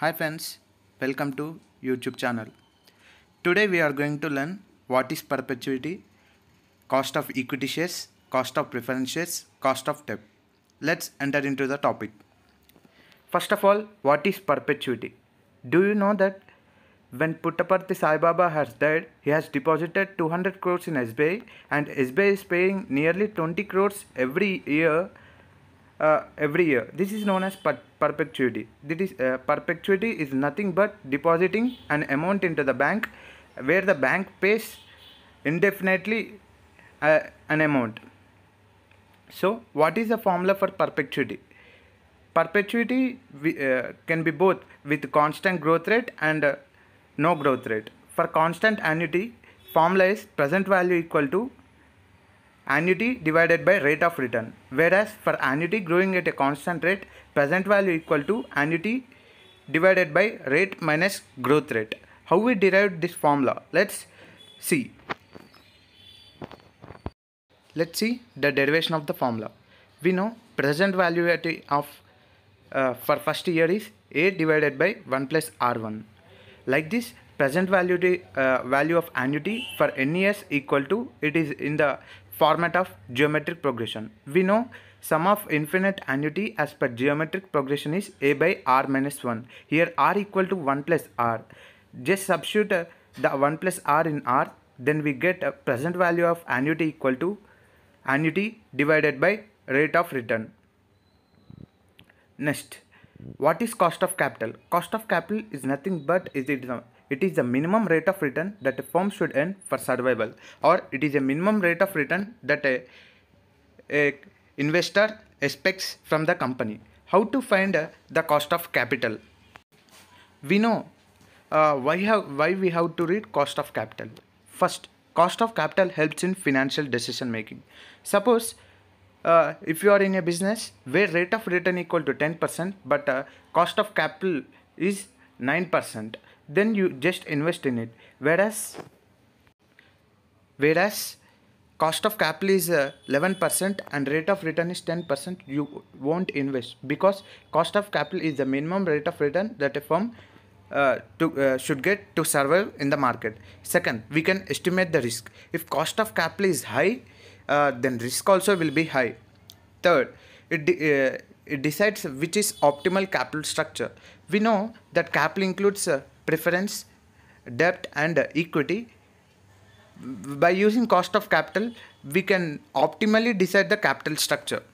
Hi friends, welcome to YouTube channel. Today we are going to learn what is perpetuity, cost of equity shares, cost of preference shares, cost of debt. Let's enter into the topic. First of all, what is perpetuity? Do you know that when Puttaparthi Sai Baba has died, he has deposited 200 crores in SBI and SBI is paying nearly 20 crores every year. This is known as perpetuity. Perpetuity is nothing but depositing an amount into the bank where the bank pays indefinitely an amount. So, what is the formula for perpetuity? Perpetuity can be both with constant growth rate and no growth rate. For constant annuity, formula is present value equal to annuity divided by rate of return, whereas for annuity growing at a constant rate, present value equal to annuity divided by rate minus growth rate. How we derived this formula? Let's see the derivation of the formula. We know present value of for first year is A divided by 1 plus R1. Like this, present value of annuity for n years equal to, it is in the format of geometric progression. We know sum of infinite annuity as per geometric progression is A by R minus 1. Here R equal to 1 plus R. Just substitute the 1 plus R in R, then we get a present value of annuity equal to annuity divided by rate of return. Next, what is cost of capital? Cost of capital is nothing but it is the minimum rate of return that a firm should earn for survival, or it is a minimum rate of return that a investor expects from the company. How to find the cost of capital? We know why we have to read cost of capital. First, cost of capital helps in financial decision making. Suppose if you are in a business where rate of return equal to 10% but cost of capital is 9%, then you just invest in it, whereas cost of capital is 11% and rate of return is 10%, you won't invest, because cost of capital is the minimum rate of return that a firm should get to survive in the market. Second, we can estimate the risk. If cost of capital is high, then risk also will be high. Third, it decides which is optimal capital structure. We know that capital includes preference, debt and equity. By using cost of capital, we can optimally decide the capital structure.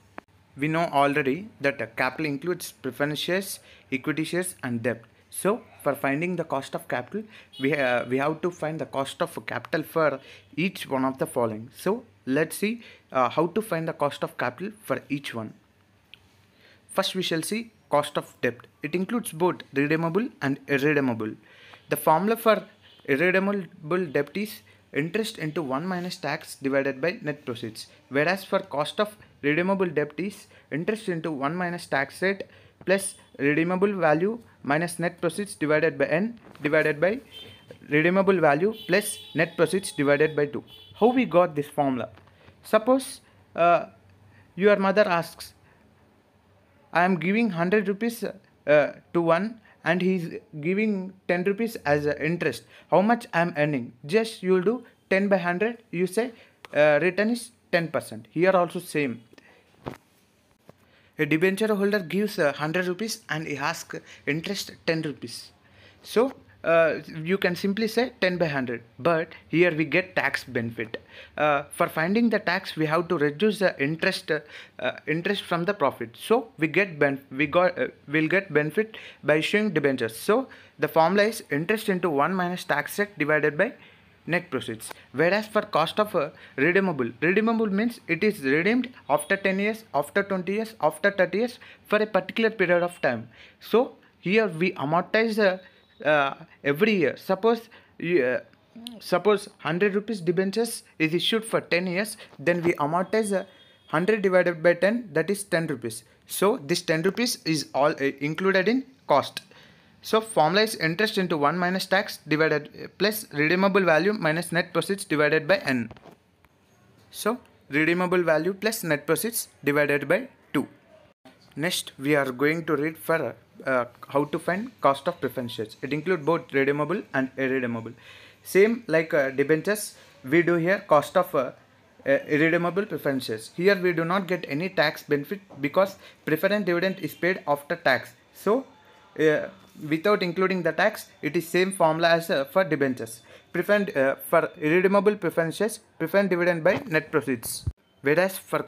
We know already that capital includes preference shares, equity shares and debt. So for finding the cost of capital, we have to find the cost of capital for each one of the following. So let's see how to find the cost of capital for each one. First we shall see cost of debt. It includes both redeemable and irredeemable. The formula for irredeemable debt is interest into 1 minus tax divided by net proceeds, whereas for cost of redeemable debt is interest into 1 minus tax rate plus redeemable value minus net proceeds divided by n divided by redeemable value plus net proceeds divided by 2. How we got this formula? Suppose your mother asks, I am giving 100 rupees to one and he is giving 10 rupees as interest. How much I am earning? Just you will do 10 by 100. You say return is 10%. Here also same. A debenture holder gives 100 rupees and he asks interest 10 rupees. So you can simply say 10 by 100, but here we get tax benefit. For finding the tax, we have to reduce the interest from the profit. So we'll get benefit by issuing debentures. So the formula is interest into 1 minus tax rate divided by net proceeds. Whereas for cost of redeemable means it is redeemed after 10 years, after 20 years, after 30 years for a particular period of time. So here we amortize every year. Suppose 100 rupees debentures is issued for 10 years, then we amortize 100 divided by 10, that is 10 rupees. So this 10 rupees is all included in cost. So formula is interest into 1 minus tax divided plus redeemable value minus net proceeds divided by n. So redeemable value plus net proceeds divided by 2. Next, we are going to read for how to find cost of preference shares. It includes both redeemable and irredeemable. Same like debentures, we do here cost of irredeemable preference shares. Here we do not get any tax benefit because preference dividend is paid after tax. So, without including the tax, it is same formula as for debentures. For irredeemable preference shares, preference dividend by net proceeds. Whereas for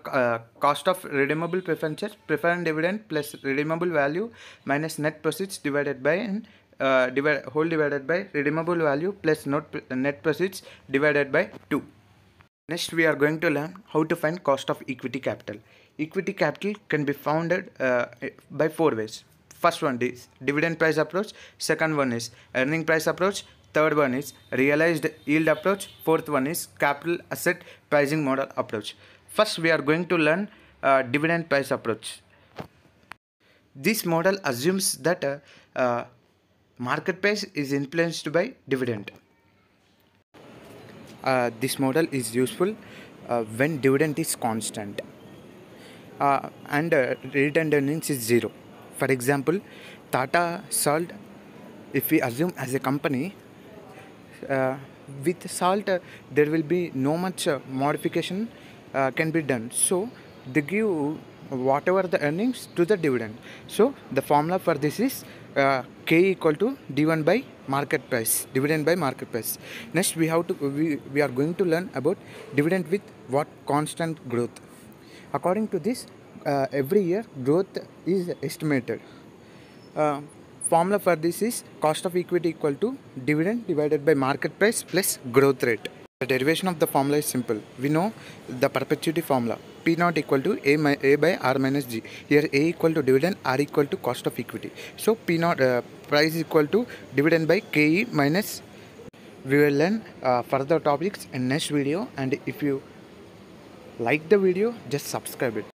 cost of redeemable preferences, preferred dividend plus redeemable value minus net proceeds divided by divided by redeemable value plus net proceeds divided by 2. Next, we are going to learn how to find cost of equity capital. Equity capital can be founded by 4 ways. First one is dividend price approach. Second one is earning price approach. Third one is realized yield approach. Fourth one is capital asset pricing model approach. First, we are going to learn dividend price approach. This model assumes that market price is influenced by dividend. This model is useful when dividend is constant and retained earnings is 0. For example, Tata Salt, if we assume as a company, with salt there will be no much modification can be done. So they give whatever the earnings to the dividend. So the formula for this is K equal to D1 by market price, dividend by market price. Next we are going to learn about dividend with what constant growth. According to this, every year growth is estimated. Formula for this is cost of equity equal to dividend divided by market price plus growth rate. The derivation of the formula is simple. We know the perpetuity formula. P naught equal to A by R minus G. Here A equal to dividend, R equal to cost of equity. So P naught price equal to dividend by KE minus. We will learn further topics in next video, and if you like the video, just subscribe it.